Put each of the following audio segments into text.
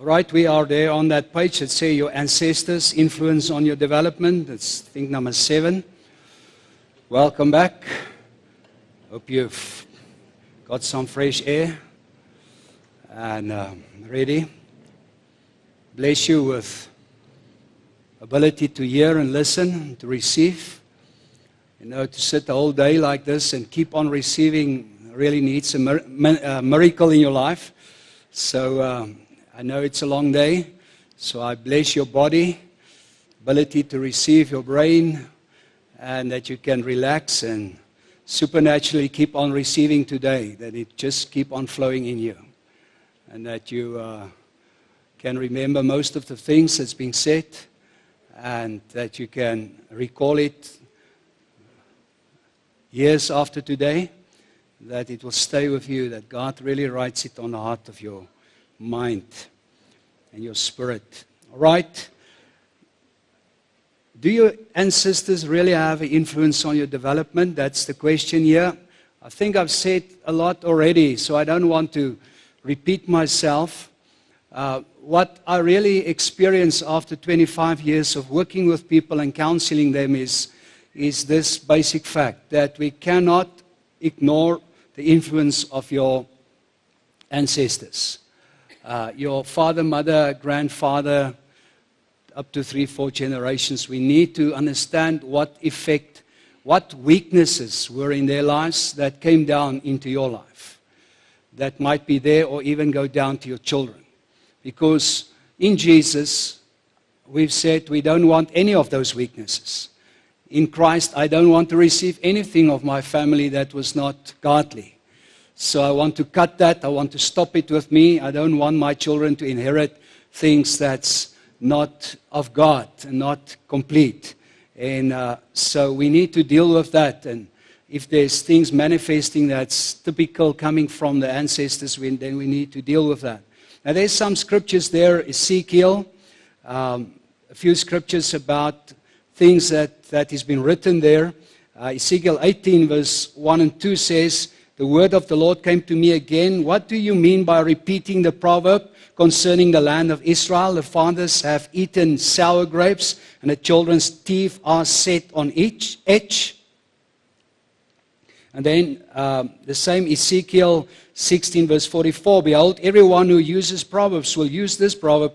Right, we are there on that page that say your ancestors' influence on your development. That's, I think, number 7. Welcome back. Hope you've got some fresh air and ready. Bless you with ability to hear and listen, to receive. You know, to sit the whole day like this and keep on receiving really needs a miracle in your life. So I know it's a long day, so I bless your body, ability to receive, your brain, and that you can relax and supernaturally keep on receiving today, that it just keep on flowing in you, and that you can remember most of the things that's being said, and that you can recall it years after today, that it will stay with you, that God really writes it on the heart of your mind and your spirit. All right. Do your ancestors really have an influence on your development? That's the question here. I think I've said a lot already, so I don't want to repeat myself. What I really experienced after 25 years of working with people and counseling them is this basic fact, that we cannot ignore the influence of your ancestors. Your father, mother, grandfather, up to 3-4 generations. We need to understand what effect, what weaknesses were in their lives that came down into your life. That might be there or even go down to your children. Because in Jesus, we've said we don't want any of those weaknesses. In Christ, I don't want to receive anything of my family that was not godly. So I want to cut that. I want to stop it with me. I don't want my children to inherit things that's not of God and not complete. And so we need to deal with that. And if there's things manifesting that's typical coming from the ancestors, then we need to deal with that. Now there's some scriptures there, Ezekiel, a few scriptures about things that has been written there. Ezekiel 18 verse 1 and 2 says, "The word of the Lord came to me again. What do you mean by repeating the proverb concerning the land of Israel? The fathers have eaten sour grapes, and the children's teeth are set on each edge." And then the same Ezekiel 16 verse 44, "Behold, everyone who uses proverbs will use this proverb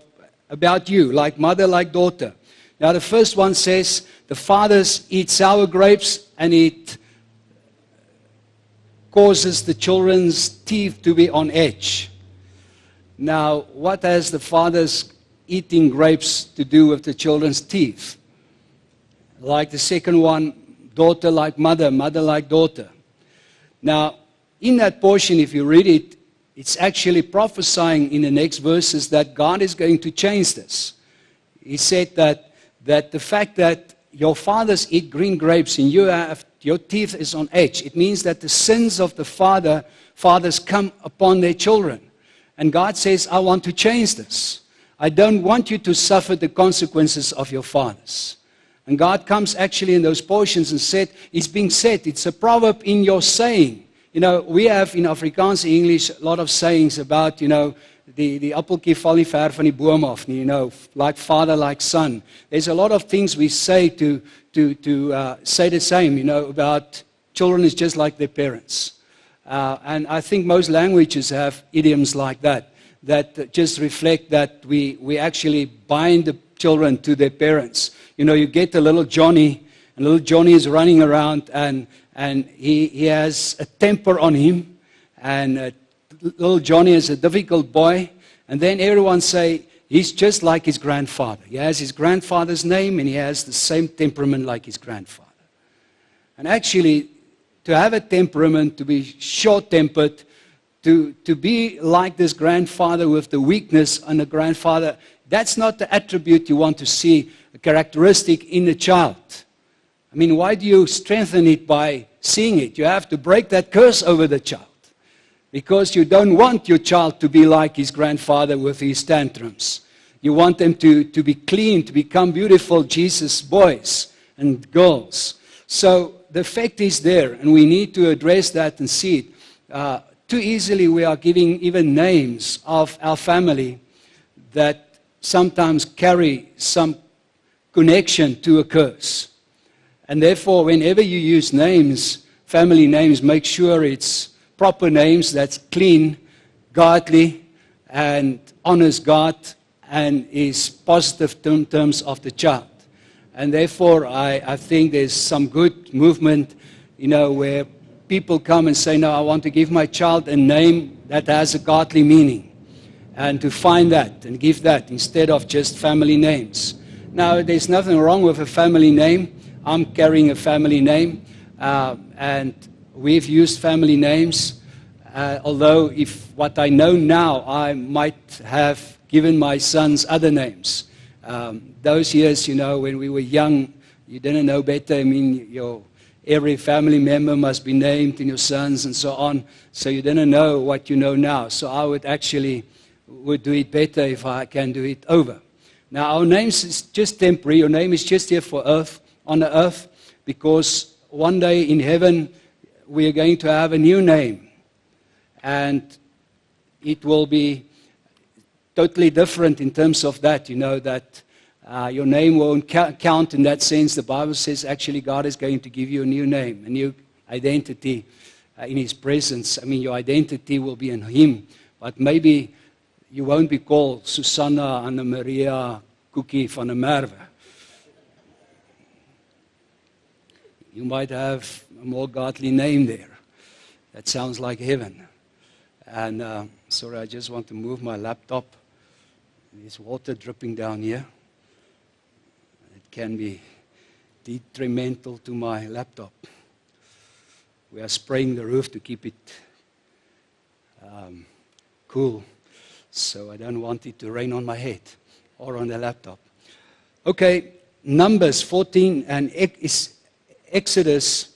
about you, like mother, like daughter." Now the first one says, the fathers eat sour grapes, and it causes the children's teeth to be on edge. Now, what has the fathers eating grapes to do with the children's teeth? Like the second one, daughter like mother, mother like daughter. Now, in that portion, if you read it, it's actually prophesying in the next verses that God is going to change this. He said that the fact that your fathers eat green grapes and your teeth is on edge, it means that the sins of the fathers come upon their children. And God says, I want to change this. I don't want you to suffer the consequences of your fathers. And God comes actually in those portions and said, it's being said, it's a proverb in your saying. You know, we have in Afrikaans English a lot of sayings about, you know, die appeltjie val nie ver van die boom af nie, you know, like father, like son. There's a lot of things we say to say the same, you know, about children is just like their parents. And I think most languages have idioms like that just reflect that we actually bind the children to their parents. You know, you get a little Johnny, and little Johnny is running around, and he has a temper on him, and little Johnny is a difficult boy, and then everyone say, he's just like his grandfather. He has his grandfather's name, and he has the same temperament like his grandfather. And actually, to have a temperament, to be short-tempered, to be like this grandfather with the weakness on the grandfather, that's not the attribute you want to see, a characteristic in a child. I mean, why do you strengthen it by seeing it? You have to break that curse over the child. Because you don't want your child to be like his grandfather with his tantrums. You want them to be clean, to become beautiful Jesus boys and girls. So the fact is there, and we need to address that and see it. Too easily we are giving even names of our family that sometimes carry some connection to a curse. And therefore, whenever you use names, family names, make sure it's proper names that's clean, godly, and honors God, and is positive in terms of the child. And therefore, I think there's some good movement, where people come and say, no, I want to give my child a name that has a godly meaning. And to find that and give that instead of just family names. Now, there's nothing wrong with a family name. I'm carrying a family name, and we've used family names. Although, if what I know now, I might have given my sons other names. Those years, when we were young, you didn't know better. I mean, every family member must be named, and your sons and so on. So you didn't know what you know now. So I would do it better if I can do it over. Now, our names is just temporary. Your name is just here on the earth, because one day in heaven, we are going to have a new name. And it will be totally different in terms of that, that your name won't count in that sense. The Bible says actually God is going to give you a new name, a new identity in His presence. I mean, your identity will be in Him, but maybe you won't be called Susanna, Anna Maria, Cookie van der Merwe. You might have a more godly name there. That sounds like heaven. And sorry, I just want to move my laptop. There's water dripping down here. It can be detrimental to my laptop. We are spraying the roof to keep it cool. So I don't want it to rain on my head or on the laptop. Okay, Numbers 14 and Exodus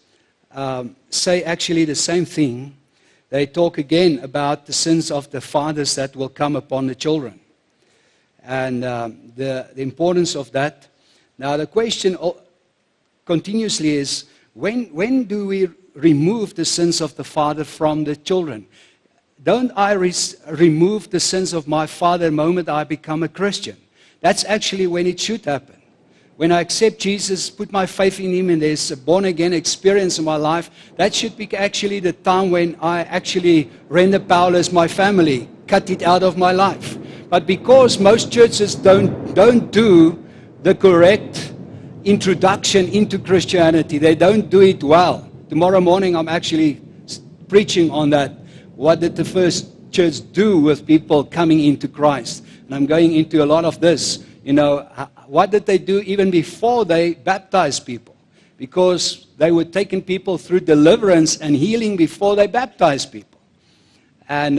say actually the same thing. They talk again about the sins of the fathers that will come upon the children. And the importance of that. Now the question continuously is, when do we remove the sins of the father from the children? Don't I remove the sins of my father the moment I become a Christian? That's actually when it should happen. When I accept Jesus, put my faith in Him, and there's a born-again experience in my life, that should be actually the time when I actually render powerless my family, cut it out of my life. But because most churches don't do the correct introduction into Christianity, they don't do it well. Tomorrow morning I'm actually preaching on that. What did the first church do with people coming into Christ? And I'm going into a lot of this. What did they do even before they baptized people? Because they were taking people through deliverance and healing before they baptized people. And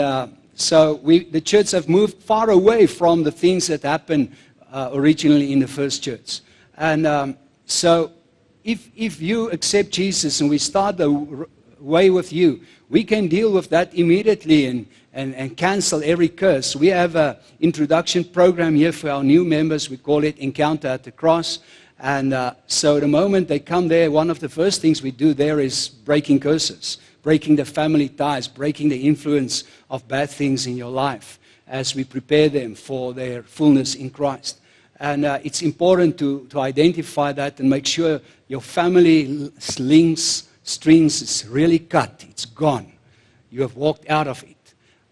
so the church have moved far away from the things that happened originally in the first church. And so if you accept Jesus and we start the way with you, we can deal with that immediately and cancel every curse. We have an introduction program here for our new members. We call it Encounter at the Cross. And so the moment they come there, one of the first things we do there is breaking curses, breaking the family ties, breaking the influence of bad things in your life as we prepare them for their fullness in Christ. And it's important to identify that and make sure your family links, strings is really cut. It's gone. You have walked out of it.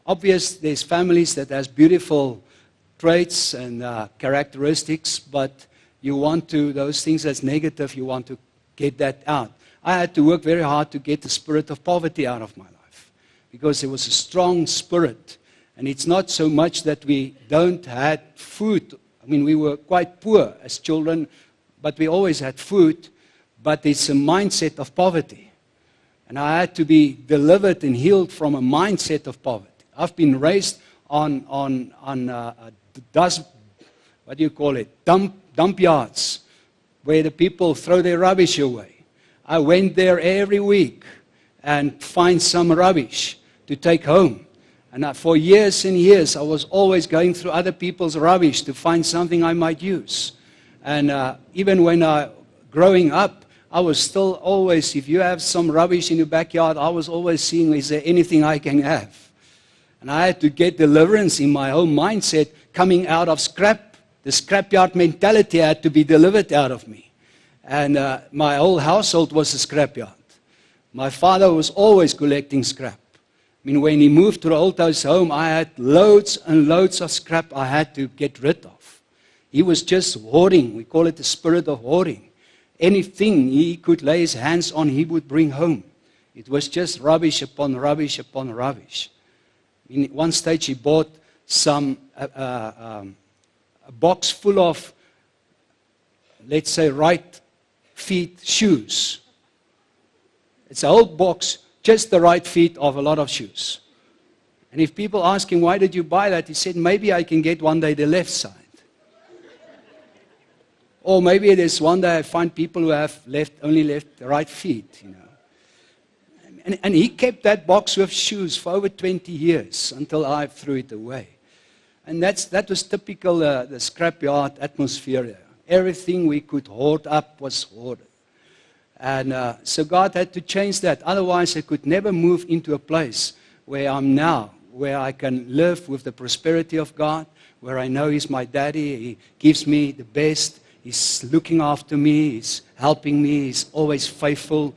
Obvious, there's families that has beautiful traits and characteristics, but you want to, those things that's negative, you want to get that out. I had to work very hard to get the spirit of poverty out of my life because there was a strong spirit. And it's not so much that we don't had food. I mean, we were quite poor as children, but we always had food. But it's a mindset of poverty. And I had to be delivered and healed from a mindset of poverty. I've been raised on dump yards, where the people throw their rubbish away. I went there every week and find some rubbish to take home. And for years and years, I was always going through other people's rubbish to find something I might use. And even when growing up, I was still always, if you have some rubbish in your backyard, I was always seeing, is there anything I can have? And I had to get deliverance in my own mindset coming out of scrap. The scrapyard mentality had to be delivered out of me. And my whole household was a scrapyard. My father was always collecting scrap. I mean, when he moved to the old house home, I had loads and loads of scrap I had to get rid of. He was just hoarding. We call it the spirit of hoarding. Anything he could lay his hands on, he would bring home. It was just rubbish upon rubbish upon rubbish. In one stage, he bought a box full of, let's say, right feet shoes. It's a whole box, just the right feet of a lot of shoes. And if people ask him, why did you buy that? He said, maybe I can get one day the left side. Or maybe there's one day I find people who have only left the right feet, you know. And he kept that box with shoes for over 20 years until I threw it away. And that was typical the scrapyard atmosphere there. Everything we could hoard up was hoarded. And so God had to change that. Otherwise, I could never move into a place where I'm now, where I can live with the prosperity of God, where I know He's my daddy, He gives me the best, He's looking after me, He's helping me, He's always faithful.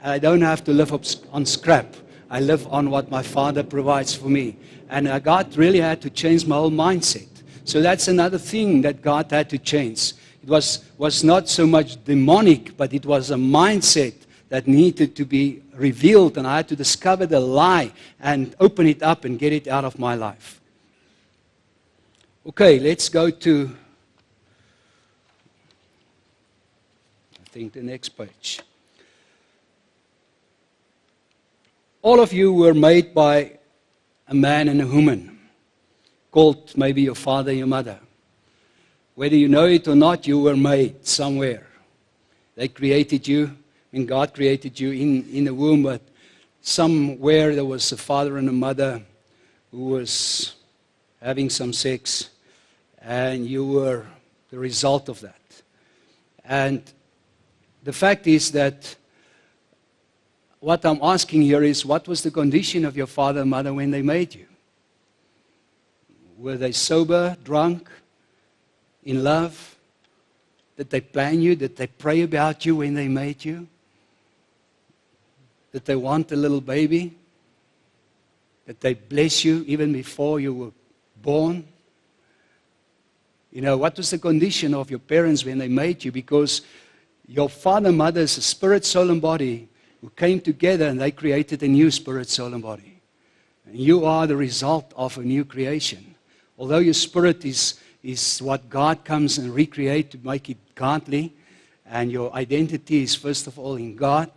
I don't have to live on scrap. I live on what my Father provides for me. And God really had to change my whole mindset. So that's another thing that God had to change. It was not so much demonic, but it was a mindset that needed to be revealed, and I had to discover the lie and open it up and get it out of my life. Okay, let's go to, I think, the next page. All of you were made by a man and a woman, called maybe your father, your mother. Whether you know it or not, you were made somewhere. They created you, and God created you in the womb, but somewhere there was a father and a mother who was having some sex, and you were the result of that. And the fact is that what I'm asking here is, what was the condition of your father and mother when they made you? Were they sober, drunk, in love? Did they plan you? Did they pray about you when they made you? Did they want a little baby? Did they bless you even before you were born? You know, what was the condition of your parents when they made you? Because your father and mother is a spirit, soul, and body who came together and they created a new spirit, soul, and body. And you are the result of a new creation. Although your spirit is what God comes and recreate to make it godly, and your identity is first of all in God,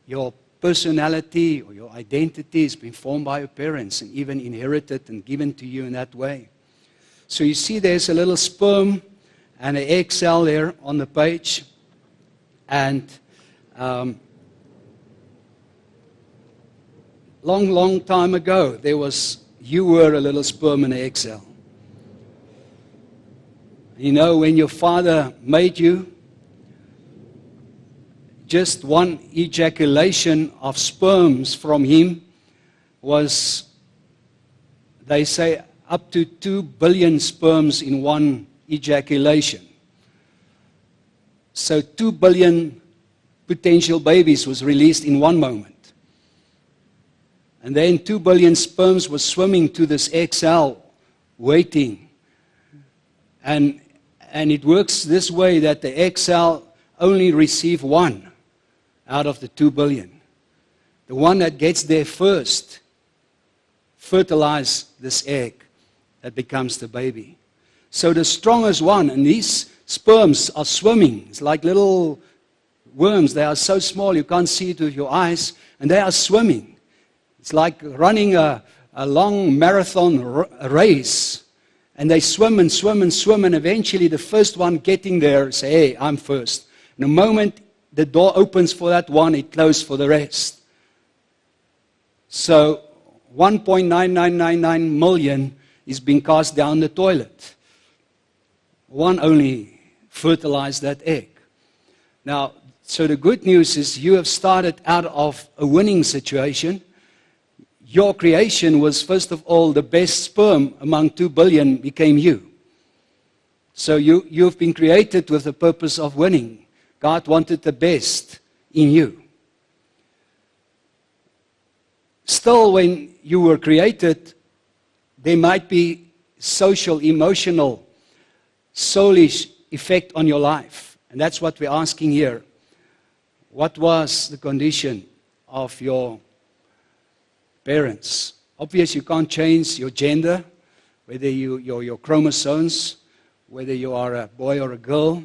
your personality or your identity has been formed by your parents and even inherited and given to you in that way. So you see there's a little sperm and an egg cell there on the page, and long time ago, you were a little sperm and egg cell. You know, when your father made you, just one ejaculation of sperms from him was, they say, up to 2 billion sperms in one ejaculation. So 2 billion potential babies was released in one moment. And then 2 billion sperms were swimming to this egg cell, waiting. And it works this way, that the egg cell only receives one out of the 2 billion. The one that gets there first fertilizes this egg that becomes the baby. So the strongest one, and these sperms are swimming. It's like little worms. They are so small you can't see it with your eyes, and they are swimming. It's like running a long marathon race. And they swim and swim and swim, and eventually the first one getting there say, hey, I'm first. And the moment the door opens for that one, it closes for the rest. So 1.9999 million is being cast down the toilet. One only fertilized that egg. Now, so the good news is you have started out of a winning situation. your creation was, first of all, the best sperm among 2 billion became you. So you've been created with the purpose of winning. God wanted the best in you. Still, when you were created, there might be social, emotional, soulish effect on your life. And that's what we're asking here. What was the condition of your parents? Obviously, you can't change your gender, whether your chromosomes, whether you are a boy or a girl.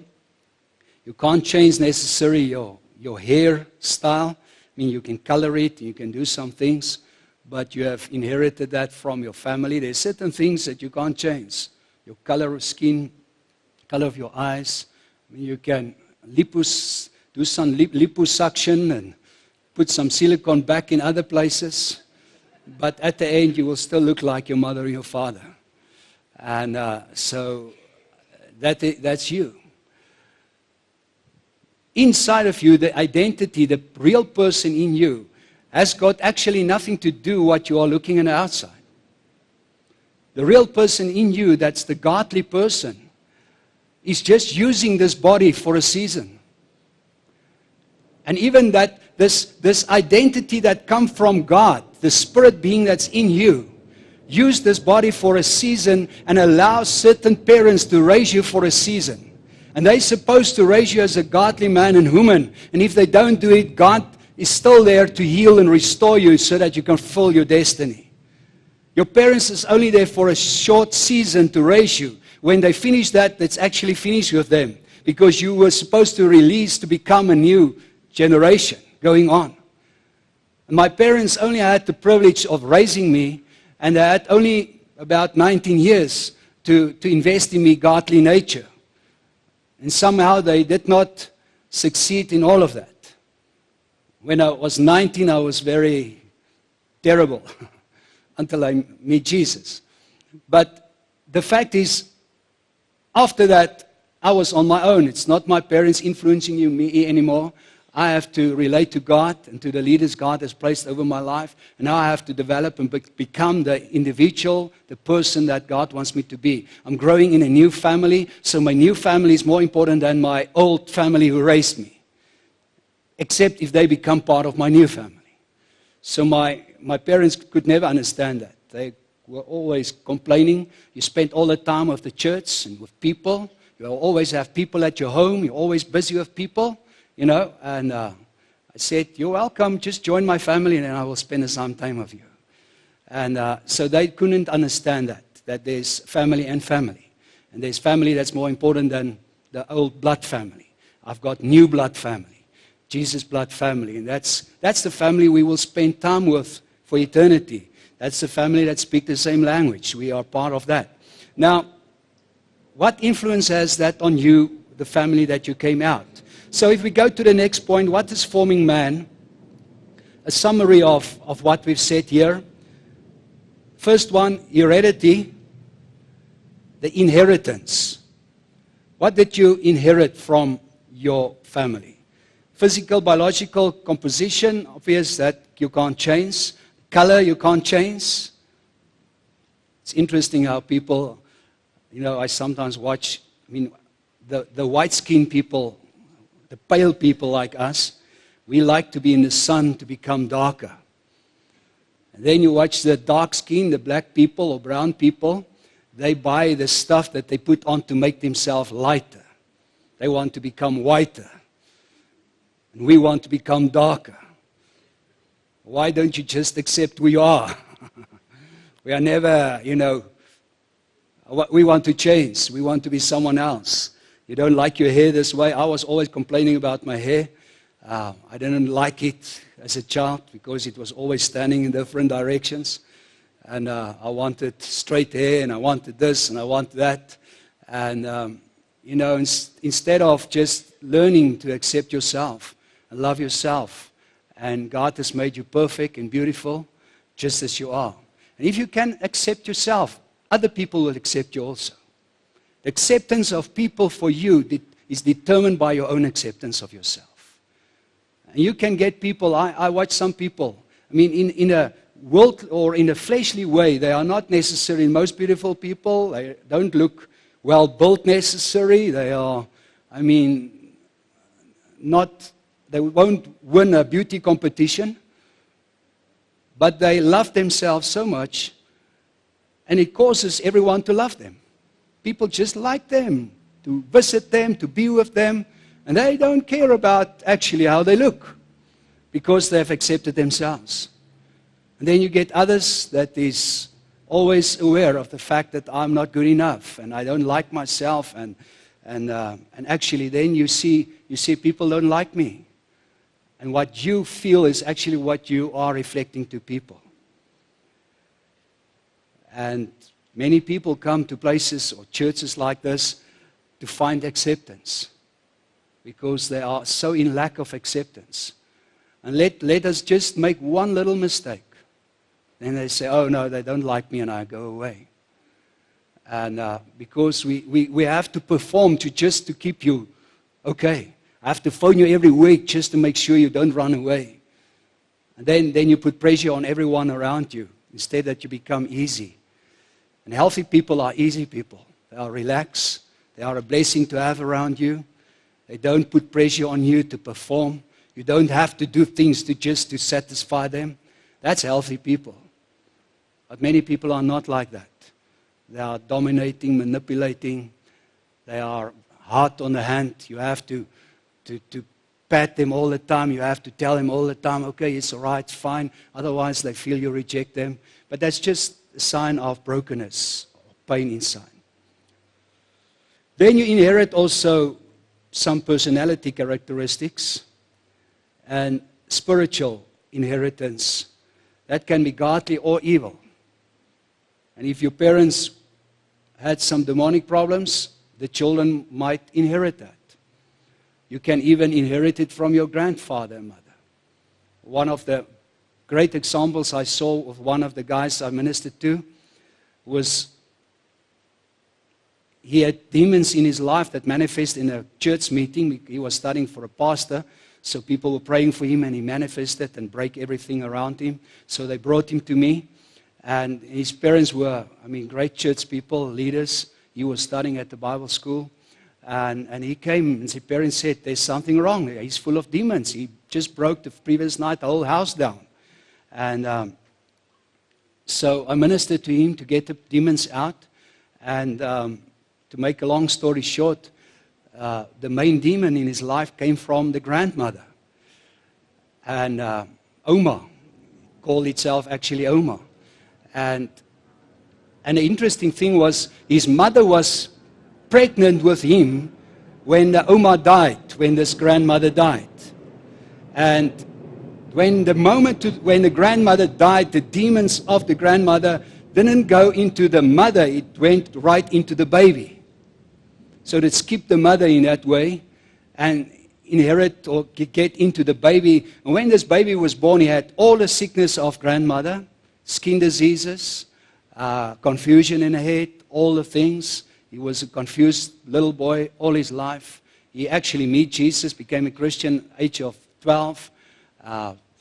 You can't change necessarily your hair style. I mean, you can color it, you can do some things, but you have inherited that from your family. There's certain things that you can't change. Your color of skin, color of your eyes. I mean, you can do some liposuction and put some silicone back in other places. But at the end, you will still look like your mother or your father. And so that's you. Inside of you, the identity, the real person in you, has got actually nothing to do with what you are looking on the outside. The real person in you, that's the godly person, is just using this body for a season. And even that this identity that comes from God, the spirit being that's in you, use this body for a season and allow certain parents to raise you for a season. And they're supposed to raise you as a godly man and woman. And if they don't do it, God is still there to heal and restore you so that you can fulfill your destiny. Your parents is only there for a short season to raise you. When they finish that, it's actually finished with them. Because you were supposed to release to become a new generation going on. And my parents only had the privilege of raising me, and they had only about 19 years to invest in me godly nature. And somehow they did not succeed in all of that. When I was 19, I was very terrible until I met Jesus. But the fact is, after that, I was on my own. It's not my parents influencing me anymore. I have to relate to God and to the leaders God has placed over my life. And now I have to develop and become the individual, the person that God wants me to be. I'm growing in a new family, so my new family is more important than my old family who raised me. Except if they become part of my new family. So my parents could never understand that. They were always complaining. You spend all the time with the church and with people. You always have people at your home. You're always busy with people. You know, and I said, you're welcome, just join my family and I will spend some time with you. And so they couldn't understand that there's family and family. And there's family that's more important than the old blood family. I've got new blood family, Jesus blood family. And that's the family we will spend time with for eternity. That's the family that speaks the same language. We are part of that. Now, what influence has that on you, the family that you came out? So if we go to the next point, what is forming man? A summary of what we've said here. First one, heredity, the inheritance. What did you inherit from your family? Physical, biological composition, obvious that you can't change. Color, you can't change. It's interesting how people, you know, I sometimes watch, the white-skinned people, the pale people like us, we like to be in the sun to become darker. And then you watch the dark skin, the black people or brown people, they buy the stuff that they put on to make themselves lighter. They want to become whiter. And we want to become darker. Why don't you just accept who you are? We are never, you know, we want to change. We want to be someone else. You don't like your hair this way. I was always complaining about my hair. I didn't like it as a child because it was always standing in different directions. And I wanted straight hair, and I wanted this, and I wanted that. And, you know, instead of just learning to accept yourself and love yourself, and God has made you perfect and beautiful just as you are. And if you can accept yourself, other people will accept you also. The acceptance of people for you is determined by your own acceptance of yourself. And you can get people, I watch some people, in a world or in a fleshly way, they are not necessarily most beautiful people. They don't look well built necessarily. They are, they won't win a beauty competition. But they love themselves so much, and it causes everyone to love them. People just like them, to visit them, to be with them, and they don't care about actually how they look, because they have accepted themselves. And then you get others that is always aware of the fact that I'm not good enough, and I don't like myself, and actually then you see people don't like me. And what you feel is actually what you are reflecting to people. And many people come to places or churches like this to find acceptance, because they are so in lack of acceptance. And let us just make one little mistake. Then they say, oh no, they don't like me, and I go away. And because we have to perform just to keep you okay. I have to phone you every week just to make sure you don't run away. And then you put pressure on everyone around you instead that you become easy. And healthy people are easy people. They are relaxed. They are a blessing to have around you. They don't put pressure on you to perform. You don't have to do things just to satisfy them. That's healthy people. But many people are not like that. They are dominating, manipulating. They are hard on the hand. You have to pat them all the time. You have to tell them all the time, okay, it's all right, it's fine. Otherwise, they feel you reject them. But that's just a sign of brokenness, pain inside. Then you inherit also some personality characteristics and spiritual inheritance. That can be godly or evil. And if your parents had some demonic problems, the children might inherit that. You can even inherit it from your grandfather and mother. One of the great examples I saw of one of the guys I ministered to was he had demons in his life that manifested in a church meeting. He was studying for a pastor, so people were praying for him, and he manifested and broke everything around him. So they brought him to me, and his parents were, great church people, leaders. He was studying at the Bible school. And he came, and his parents said, there's something wrong. He's full of demons. He just broke the previous night the whole house down. And so I ministered to him to get the demons out. And to make a long story short, the main demon in his life came from the grandmother. And Oma, called itself actually Oma. And the interesting thing was, his mother was pregnant with him when the Oma died, when this grandmother died. And when the grandmother died, the demons of the grandmother didn't go into the mother, it went right into the baby. So it skipped the mother in that way and inherit or get into the baby. And when this baby was born, he had all the sickness of grandmother, skin diseases, confusion in the head, all the things. He was a confused little boy all his life. He actually met Jesus, became a Christian age of 12,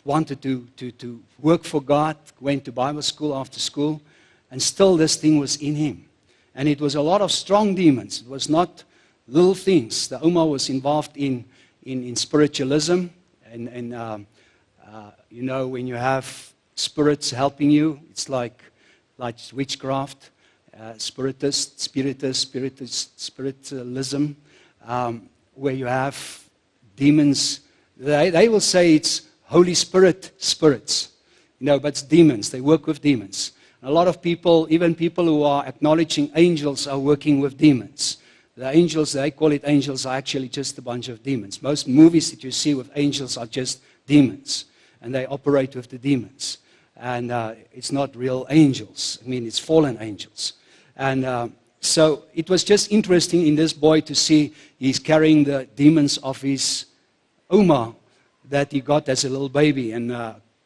wanted to work for God, went to Bible school after school, and still this thing was in him. And it was a lot of strong demons. It was not little things. The Oma was involved in spiritualism, and when you have spirits helping you, it's like witchcraft. Spiritualism, where you have demons. They will say it's Holy Spirit spirits, but it's demons. They work with demons. And a lot of people, even people who are acknowledging angels, are working with demons. The angels, they call it angels, are actually just a bunch of demons. Most movies that you see with angels are just demons, and they operate with the demons. And it's not real angels. It's fallen angels. And so it was just interesting in this boy to see he's carrying the demons of his Oma that he got as a little baby. And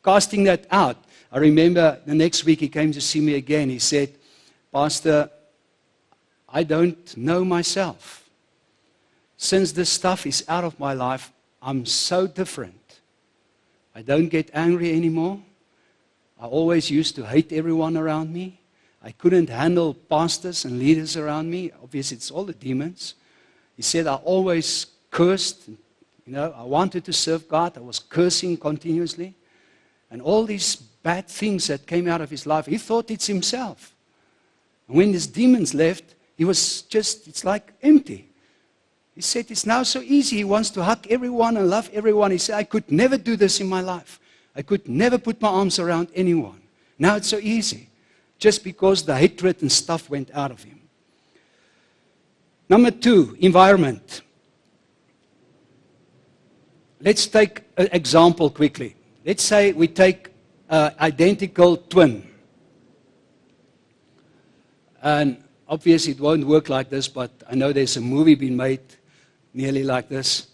casting that out, I remember the next week he came to see me again. He said, Pastor, I don't know myself. Since this stuff is out of my life, I'm so different. I don't get angry anymore. I always used to hate everyone around me. I couldn't handle pastors and leaders around me. Obviously, it's all the demons. He said, I always cursed. I wanted to serve God. I was cursing continuously. And all these bad things that came out of his life, he thought it's himself. And when these demons left, he was just, it's like empty. He said, it's now so easy. He wants to hug everyone and love everyone. He said, I could never do this in my life. I could never put my arms around anyone. Now it's so easy. Just because the hatred and stuff went out of him. Number 2, environment. Let's take an example quickly. Let's say we take an identical twin. And obviously it won't work like this, but I know there's a movie being made nearly like this.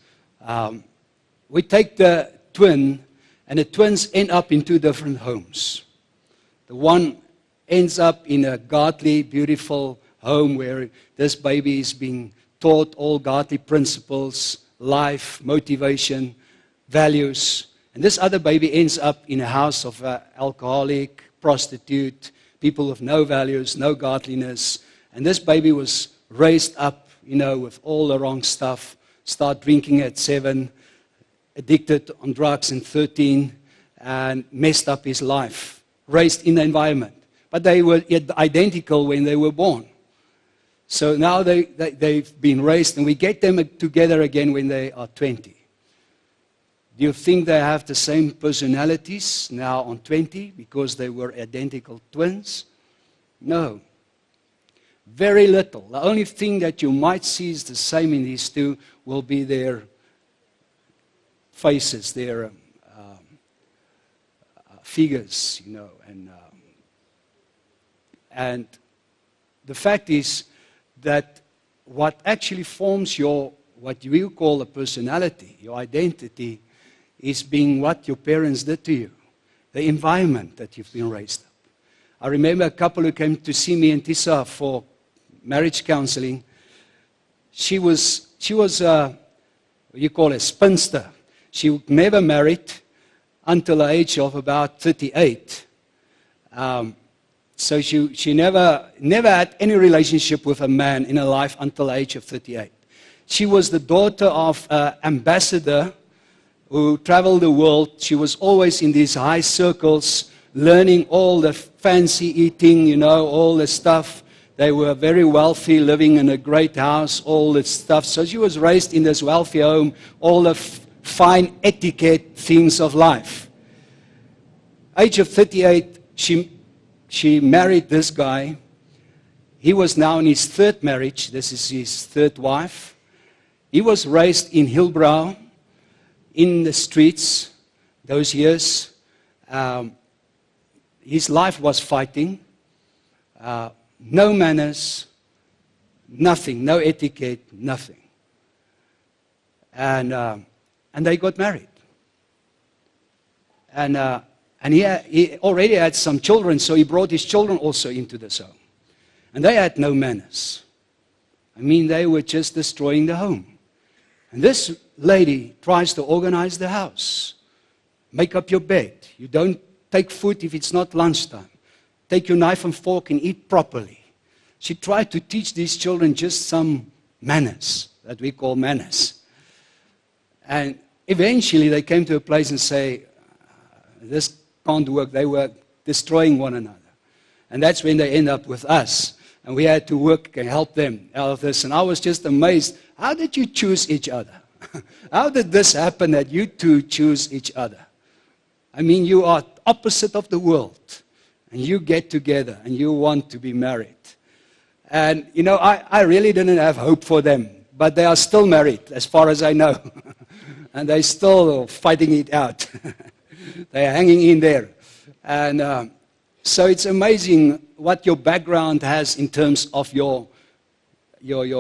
We take the twin, and the twins end up in 2 different homes. The one ends up in a godly, beautiful home where this baby is being taught all godly principles, life, motivation, values. And this other baby ends up in a house of an alcoholic, prostitute, people with no values, no godliness. And this baby was raised up, with all the wrong stuff, start drinking at 7, addicted on drugs in 13, and messed up his life, raised in the environment. But they were identical when they were born. So now they've been raised, and we get them together again when they are 20. Do you think they have the same personalities now on 20 because they were identical twins? No. Very little. The only thing that you might see is the same in these 2 will be their faces, their figures, and the fact is that what actually forms what you call a personality, your identity, is being what your parents did to you, the environment that you've been raised up. I remember a couple who came to see me and Tisa for marriage counseling. She was what you call a spinster. She never married until the age of about 38. So she never had any relationship with a man in her life until the age of 38. She was the daughter of an ambassador who traveled the world. She was always in these high circles, learning all the fancy eating, all the stuff. They were very wealthy, living in a great house, all this stuff. So she was raised in this wealthy home, all the fine etiquette things of life. Age of 38, she married this guy. He was now in his 3rd marriage. This is his 3rd wife. He was raised in Hillbrow, in the streets, those years. His life was fighting. No manners, nothing, no etiquette, nothing. And they got married. And he already had some children, so he brought his children also into this home. And they had no manners. I mean, they were just destroying the home. And this lady tries to organize the house. Make up your bed. You don't take food if it's not lunchtime. Take your knife and fork and eat properly. She tried to teach these children just some manners, that we call manners. And eventually they came to a place and say, this can't work. They were destroying one another. And that's when they end up with us. And we had to work and help them out of this. And I was just amazed. How did you choose each other? How did this happen that you two choose each other? I mean, you are opposite of the world. And you get together and you want to be married. And, I really didn't have hope for them. But they are still married, as far as I know. And they're still fighting it out. They're hanging in there. And so it's amazing what your background has in terms of your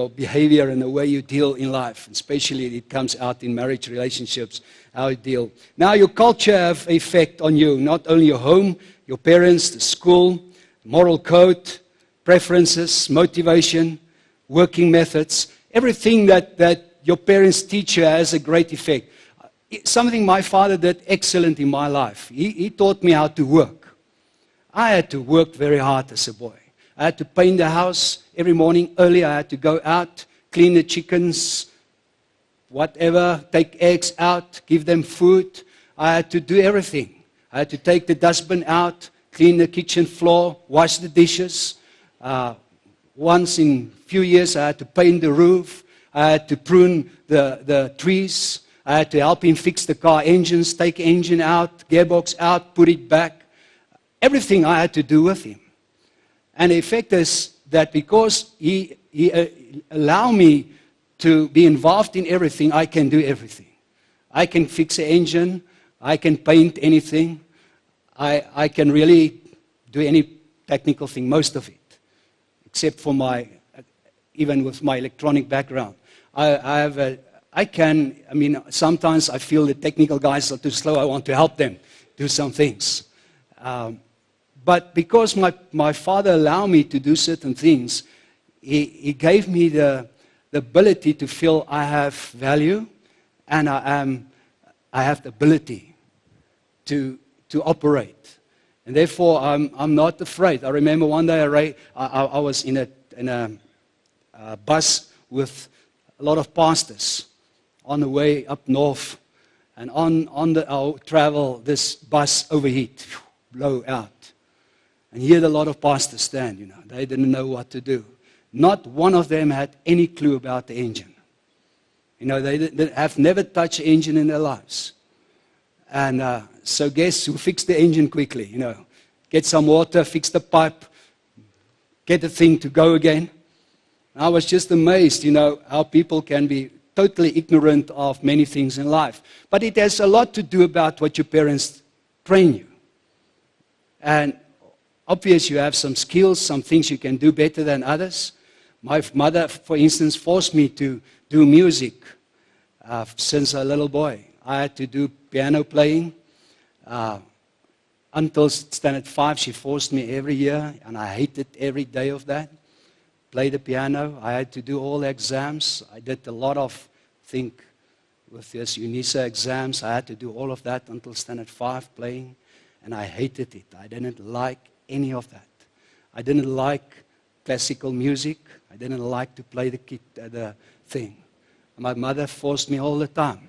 behavior and the way you deal in life. Especially it comes out in marriage relationships, how you deal. Now your culture have effect on you, not only your home, your parents, the school, moral code, preferences, motivation, working methods. Everything that your parents teach you has a great effect. Something my father did excellent in my life. He taught me how to work. I had to work very hard as a boy. I had to paint the house every morning early. I had to go out, clean the chickens, whatever, take eggs out, give them food. I had to do everything. I had to take the dustbin out, clean the kitchen floor, wash the dishes. Once in a few years, I had to paint the roof. I had to prune the trees. I had to help him fix the car engines, take engine out, gearbox out, put it back. Everything I had to do with him. And the effect is that because he allowed me to be involved in everything, I can do everything. I can fix an engine. I can paint anything. I can really do any technical thing, most of it, except for even with my electronic background. Sometimes I feel the technical guys are too slow. I want to help them do some things. But because my father allowed me to do certain things, he gave me the ability to feel I have value, and I have the ability to operate. And therefore, I'm not afraid. I remember one day I was in a bus with a lot of pastors on the way up north. And on our travel, this bus overheat, blow out. And here a lot of pastors stand, They didn't know what to do. Not one of them had any clue about the engine. They have never touched an engine in their lives. And so guess who fixed the engine quickly? Get some water, fix the pipe, get the thing to go again. I was just amazed, how people can be totally ignorant of many things in life. But it has a lot to do about what your parents train you. And obviously you have some skills, some things you can do better than others. My mother, for instance, forced me to do music since a little boy. I had to do piano playing. Until standard 5, she forced me every year, and I hated every day of that. Play the piano. I had to do all the exams. I did a lot of, with this EngSem2Ses5 exams. I had to do all of that until standard 5 playing, and I hated it. I didn't like any of that. I didn't like classical music. I didn't like to play the thing. My mother forced me all the time.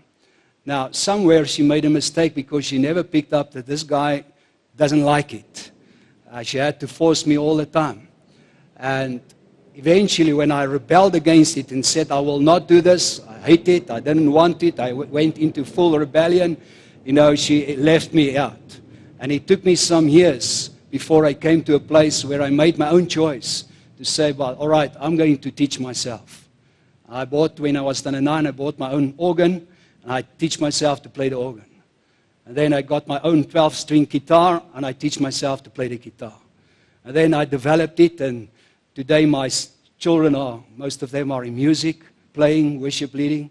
Now, somewhere she made a mistake because she never picked up that this guy doesn't like it. She had to force me all the time. And eventually, when I rebelled against it and said, I will not do this, I hate it, I didn't want it, I went into full rebellion, she left me out. And it took me some years before I came to a place where I made my own choice to say, well, all right, I'm going to teach myself. When I was 9, I bought my own organ, and I teach myself to play the organ. And then I got my own 12-string guitar, and I teach myself to play the guitar. And then I developed it, and today my children most of them are in music, playing, worship leading,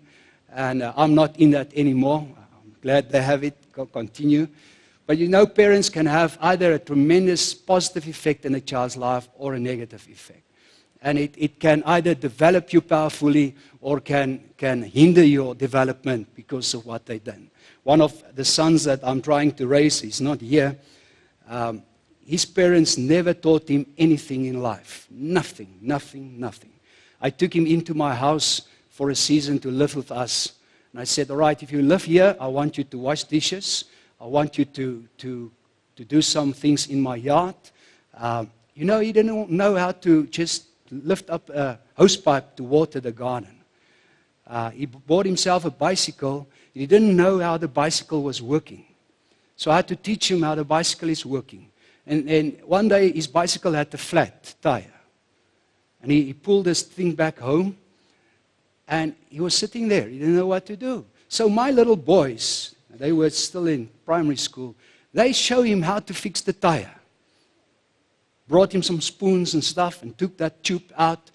and I'm not in that anymore. I'm glad they have it, continue. But parents can have either a tremendous positive effect in a child's life or a negative effect. And it can either develop you powerfully or can hinder your development because of what they've done. One of the sons that I'm trying to raise, he's not here, his parents never taught him anything in life. Nothing, nothing, nothing. I took him into my house for a season to live with us. And I said, all right, if you live here, I want you to wash dishes. I want you to do some things in my yard. He didn't know how to just lift up a hosepipe to water the garden. He bought himself a bicycle. He didn't know how the bicycle was working. So I had to teach him how the bicycle is working. And one day his bicycle had a flat tire. And he pulled this thing back home. And he was sitting there. He didn't know what to do. So my little boys, they were still in primary school, they showed him how to fix the tire. Brought him some spoons and stuff and took that tube out,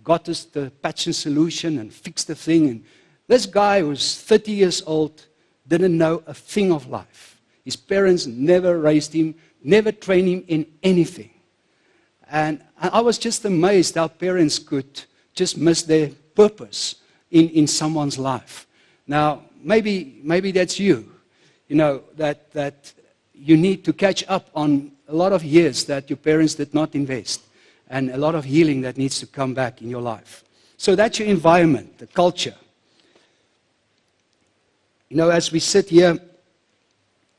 got us the patching solution and fixed the thing. And this guy was 30 years old, didn't know a thing of life. His parents never raised him, never trained him in anything. And I was just amazed how parents could just miss their purpose in someone's life. Now, maybe that's you, that you need to catch up on a a lot of years that your parents did not invest, and a lot of healing that needs to come back in your life. So that's your environment, the culture. You know, as we sit here,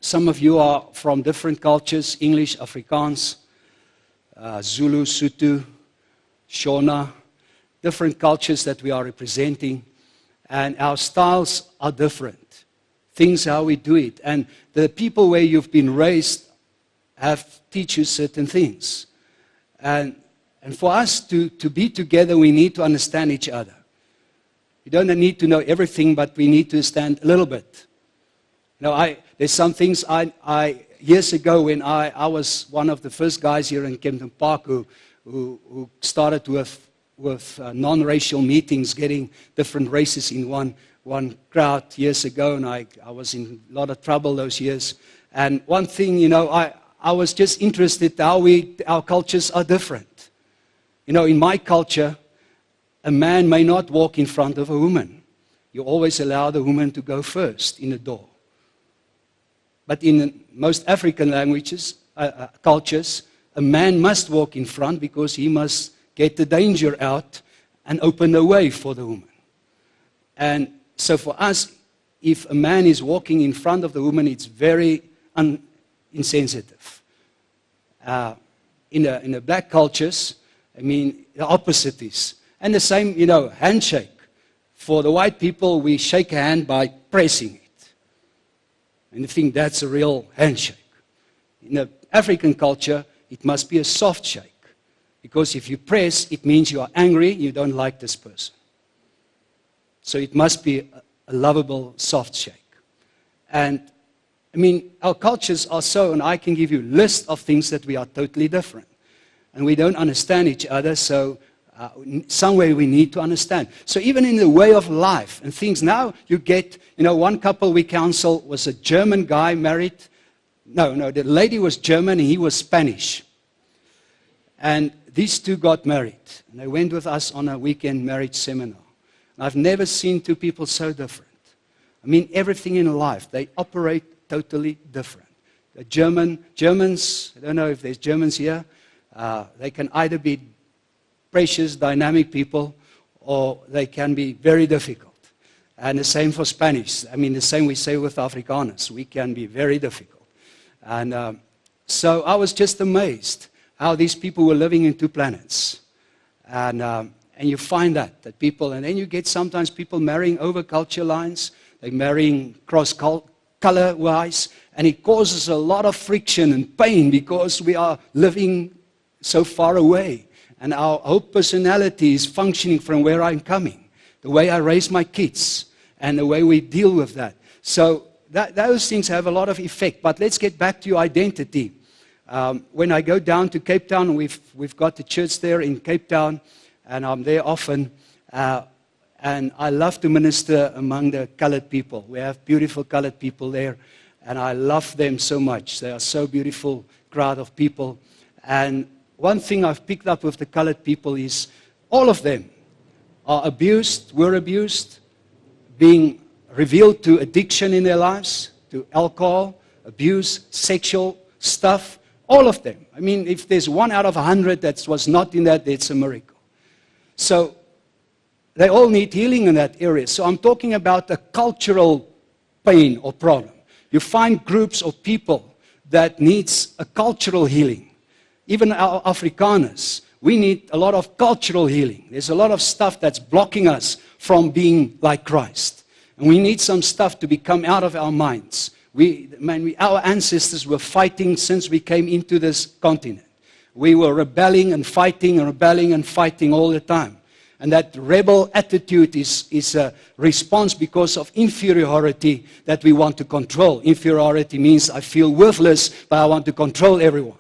some of you are from different cultures: English, Afrikaans, Zulu, Sotho, Shona, different cultures that we are representing, and our styles are different. Things how we do it, and the people where you've been raised have teach you certain things. And for us to be together, we need to understand each other. You don't need to know everything, but we need to understand a little bit. You know, there's some things years ago when I was one of the first guys here in Kempton Park who started with non-racial meetings, getting different races in one crowd years ago, and I was in a lot of trouble those years. And one thing, you know, I was just interested how our cultures are different. You know, in my culture, a man may not walk in front of a woman. You always allow the woman to go first in the door. But in most African cultures, a man must walk in front because he must get the danger out and open the way for the woman. And so for us, if a man is walking in front of the woman, it's very insensitive. In the black cultures, I mean, the opposite is. And the same, you know, handshake. For the white people, we shake a hand by pressing it. And I think that's a real handshake. In the African culture, it must be a soft shake. Because if you press, it means you are angry, you don't like this person. So it must be a lovable, soft shake. And, I mean, our cultures are so, and I can give you a list of things that we are totally different. And we don't understand each other, so some way we need to understand. So even in the way of life and things, now you get, you know, one couple we counsel was a German guy married. No, the lady was German and he was Spanish. And these two got married. And they went with us on a weekend marriage seminar. And I've never seen two people so different. I mean, everything in life, they operate totally different. The Germans, I don't know if there's Germans here, they can either be precious, dynamic people, or they can be very difficult. And the same for Spanish. I mean, the same we say with Afrikaners. We can be very difficult. And so I was just amazed how these people were living in two planets. And you find that people, and then you get sometimes people marrying over culture lines. They're marrying cross-color-wise, and it causes a lot of friction and pain because we are living so far away. And our whole personality is functioning from where I'm coming, the way I raise my kids, and the way we deal with that. So those things have a lot of effect. But let's get back to your identity. When I go down to Cape Town, we've got the church there in Cape Town, and I'm there often. And I love to minister among the colored people. We have beautiful colored people there, and I love them so much. They are so beautiful crowd of people. And one thing I've picked up with the colored people is all of them are abused, were abused, being revealed to addiction in their lives, to alcohol, abuse, sexual stuff, all of them. I mean, if there's 1 out of 100 that was not in that, it's a miracle. So they all need healing in that area. So I'm talking about a cultural pain or problem. You find groups of people that needs a cultural healing. Even our Afrikaners, we need a lot of cultural healing. There's a lot of stuff that's blocking us from being like Christ. And we need some stuff to become out of our minds. Our ancestors were fighting since we came into this continent. We were rebelling and fighting all the time. And that rebel attitude is a response because of inferiority that we want to control. Inferiority means I feel worthless, but I want to control everyone.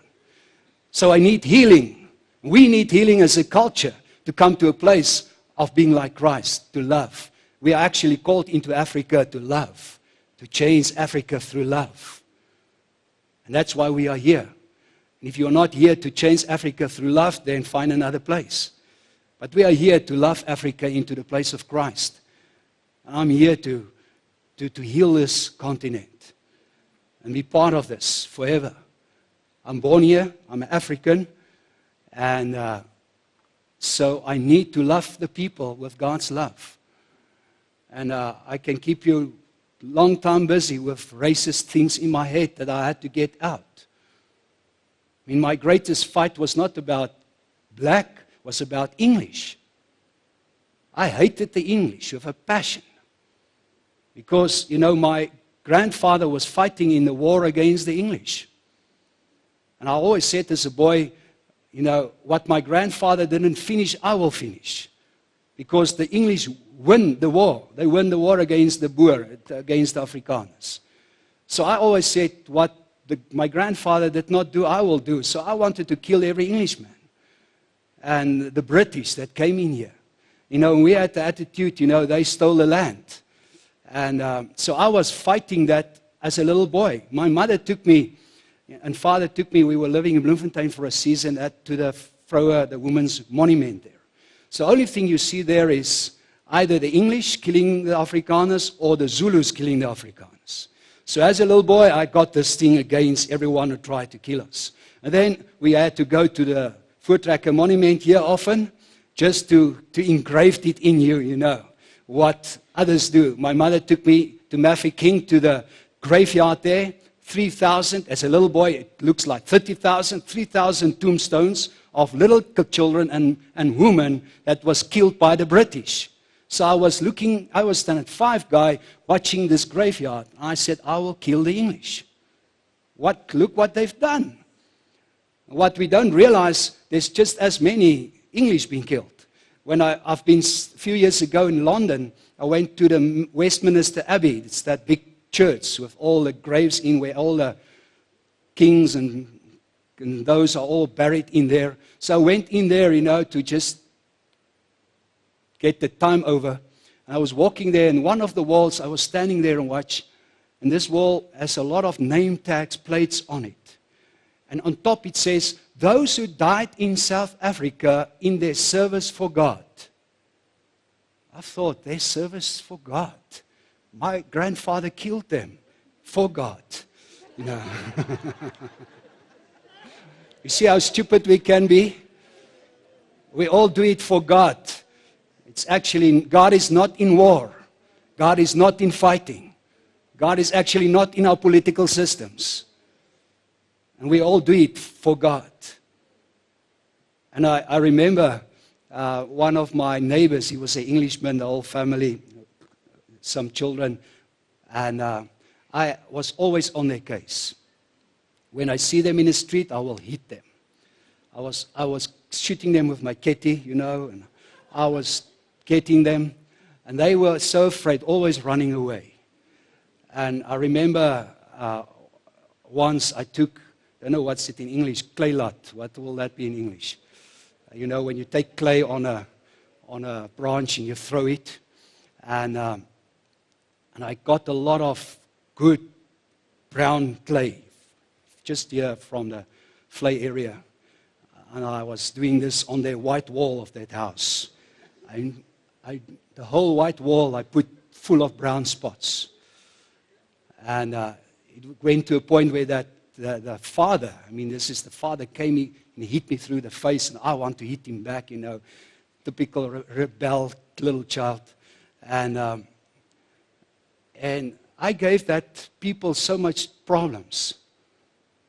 So I need healing. We need healing as a culture to come to a place of being like Christ, to love. We are actually called into Africa to love, to change Africa through love. And that's why we are here. And if you're not here to change Africa through love, then find another place. But we are here to love Africa into the place of Christ. And I'm here to heal this continent and be part of this forever. I'm born here, I'm an African, and so I need to love the people with God's love. And I can keep you a long time busy with racist things in my head that I had to get out. I mean, my greatest fight was not about black, it was about English. I hated the English with a passion. Because, you know, my grandfather was fighting in the war against the English. And I always said as a boy, you know, what my grandfather didn't finish, I will finish. Because the English win the war. They win the war against the Boer, against the Afrikaners. So I always said, what my grandfather did not do, I will do. So I wanted to kill every Englishman. And the British that came in here. You know, we had the attitude, you know, they stole the land. And so I was fighting that as a little boy. My mother took me, and father took me, we were living in Bloemfontein for a season to the Vroue, the women's monument there. So the only thing you see there is either the English killing the Afrikaners or the Zulus killing the Afrikaners. So as a little boy, I got this thing against everyone who tried to kill us. And then we had to go to the Voortrekker monument here often, just to engrave it in you, you know, what others do. My mother took me to Mafeking, to the graveyard there, 3,000. As a little boy, it looks like 30,000, 3,000 tombstones of little children and women that was killed by the British. So I was standing at 5 guy watching this graveyard. I said, I will kill the English. Look what they've done. What we don't realize, there's just as many English being killed. When I've been a few years ago in London, I went to the Westminster Abbey. It's that big church with all the graves in where all the kings and those are all buried in there. So I went in there, you know, to just get the time over. And I was walking there, and one of the walls, I was standing there and watch, and this wall has a lot of name tags, plates on it. And on top it says, those who died in South Africa in their service for God. I thought, their service for God. My grandfather killed them for God. You know. You see how stupid we can be? We all do it for God. It's actually, God is not in war. God is not in fighting. God is actually not in our political systems. And we all do it for God. And I remember one of my neighbors, he was an Englishman, the whole family, some children, and I was always on their case. When I see them in the street, I will hit them. I was shooting them with my ketty, you know, and I was getting them, and they were so afraid, always running away. And I remember once I took, I don't know what's it in English, clay lot. What will that be in English? You know, when you take clay on a branch and you throw it, and I got a lot of good brown clay, just here from the Flay area, and I was doing this on the white wall of that house. The whole white wall I put full of brown spots, and it went to a point where the father, I mean, this is the father came and he hit me through the face, and I want to hit him back, you know, typical rebel little child. And I gave that people so much problems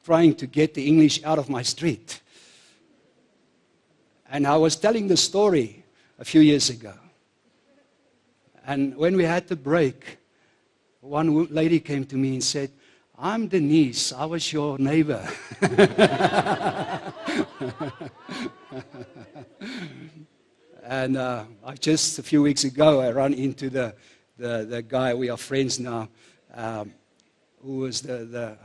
trying to get the English out of my street. And I was telling the story a few years ago. And when we had the break, one lady came to me and said, I'm Denise, I was your neighbor. And just a few weeks ago, I ran into the guy, we are friends now, who was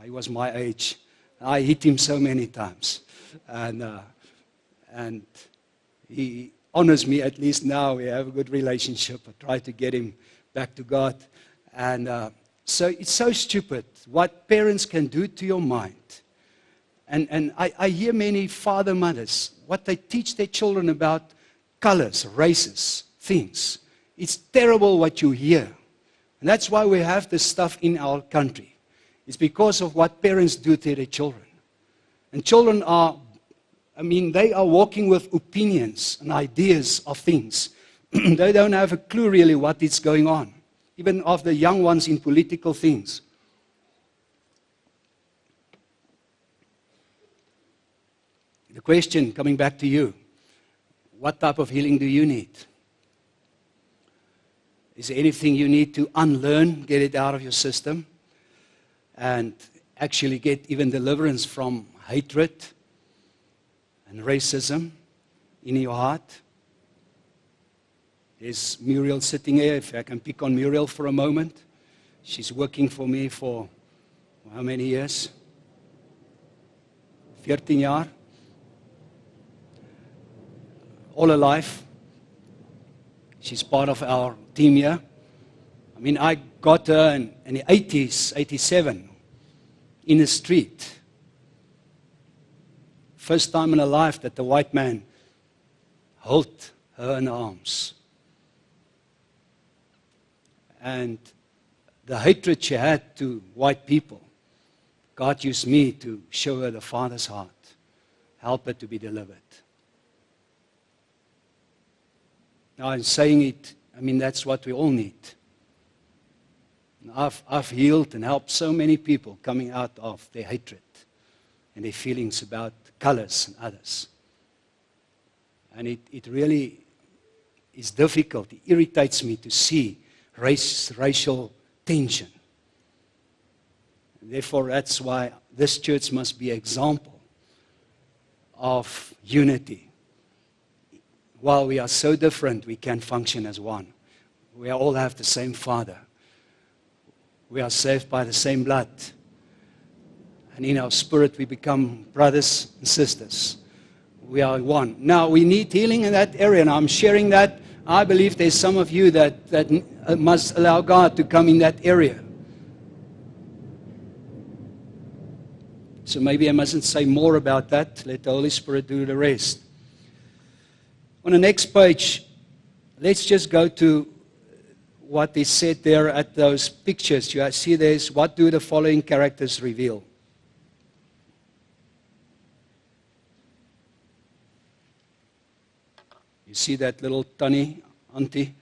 he was my age. I hit him so many times. And he honors me, at least now. We have a good relationship. I try to get him back to God. And so it's so stupid what parents can do to your mind. And I hear many father, mothers, what they teach their children about colors, races, things. It's terrible what you hear. And that's why we have this stuff in our country. It's because of what parents do to their children. And children are, they are walking with opinions and ideas of things. They don't have a clue really what is going on, even of the young ones in political things. The question, coming back to you, what type of healing do you need? Is there anything you need to unlearn, get it out of your system, and actually get even deliverance from hatred and racism in your heart? There's Muriel sitting here. If I can pick on Muriel for a moment. She's working for me for how many years? 14 years. All her life. She's part of our team here. I got her in the 80s, 87, in the street. First time in her life that the white man held her in arms. And the hatred she had to white people, God used me to show her the Father's heart, help her to be delivered. Now I'm saying it, that's what we all need. I've healed and helped so many people coming out of their hatred and their feelings about colors and others. And it really is difficult. It irritates me to see racial tension. Therefore, that's why this church must be an example of unity. While we are so different, we can function as one. We all have the same Father. We are saved by the same blood. And in our spirit, we become brothers and sisters. We are one. Now, we need healing in that area, and I'm sharing that. I believe there's some of you that must allow God to come in that area. So maybe I mustn't say more about that. Let the Holy Spirit do the rest. On the next page, let's just go to what is said there at those pictures. You see there's, what do the following characters reveal? You see that little Tannie, auntie?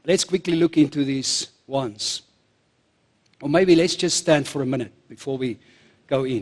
Let's quickly look into these ones. Or maybe let's just stand for a minute before we go in.